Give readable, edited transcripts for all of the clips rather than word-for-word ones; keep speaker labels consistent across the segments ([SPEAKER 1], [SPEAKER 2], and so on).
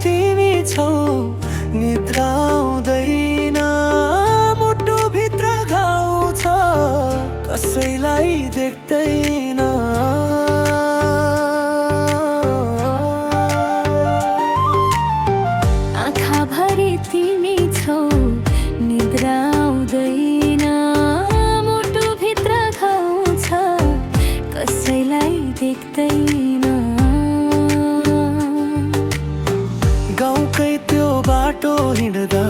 [SPEAKER 1] तिमी छौ निद्रा आउँदैन, मुटुभित्र घाउ छ कसैलाई देख्दैन।
[SPEAKER 2] आँखाभरि तिमी छौ निद्रा आउँदैन, मुटुभित्र घाउ छ कसैलाई देख्दैन।
[SPEAKER 1] गाउँकै त्यो बाटो हिँड्दा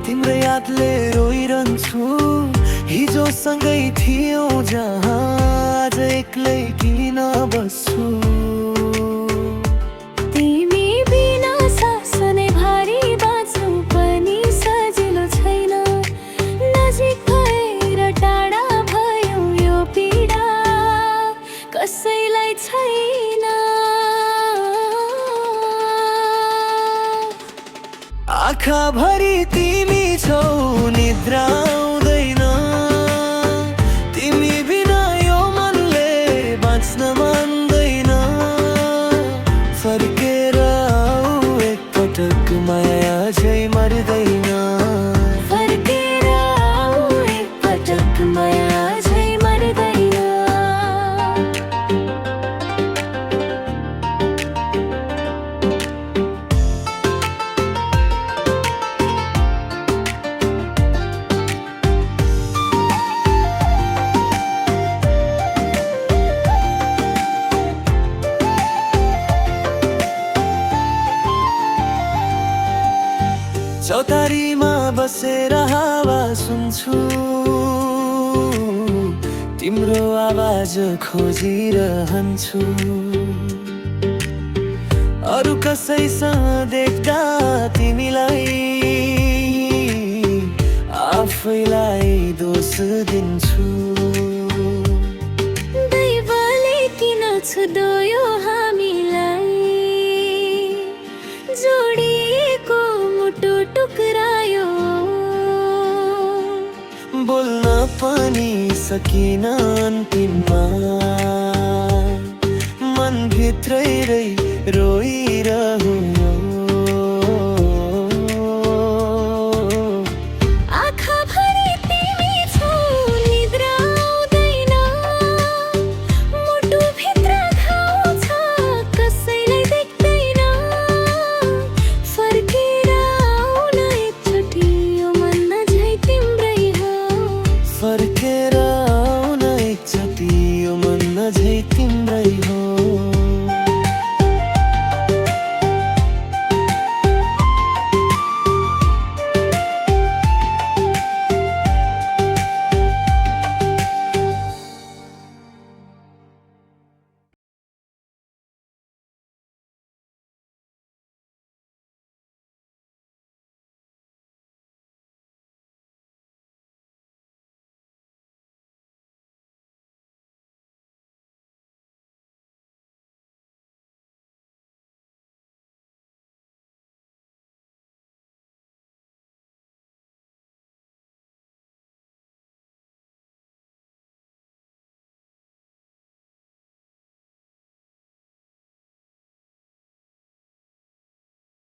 [SPEAKER 1] तिम्रो यादले रोइरहन्छु, हिजो सँगै थियौँ जहाँ आज एक्लै किन बस्छु।
[SPEAKER 2] तिमी बिना सास नै भारी बाँच्नु पनि सजिलो छैन, नजिक भएर टाढा भयो यो पीडा कसैलाई छैन।
[SPEAKER 1] आँखाभरि तिमी छौ निद्रा आउँदैन, तिमी बिना यो मनले बाँच्न मान्दैन। फर्केर आऊ एकपटक माया झै मर्दैन,
[SPEAKER 2] फर्केर आऊ एकपटक माया झै मर्दैन।
[SPEAKER 1] चौतारीमा बसेर हावा सुन्छु, तिम्रो आवाज खोजिरहन्छु। अरू कसैसँग देख्दा तिमीलाई आफैलाई दोष दिन्छु।
[SPEAKER 2] दैवले किन छुड्यो हामीलाई, जोडिएको मुटु टुक्रायो।
[SPEAKER 1] बोल्न पनि सकिन अन्तिममा, मनभित्रै रोइरह्यो।
[SPEAKER 2] आँखाभरि तिमी छौ निद्रा आउँदैन, मुटुभित्र घाउ छ कसैलाई देख्दैन। फर्केर आऊ न एकचोटि यो मन झै तिम्रै हो,
[SPEAKER 1] फर्केर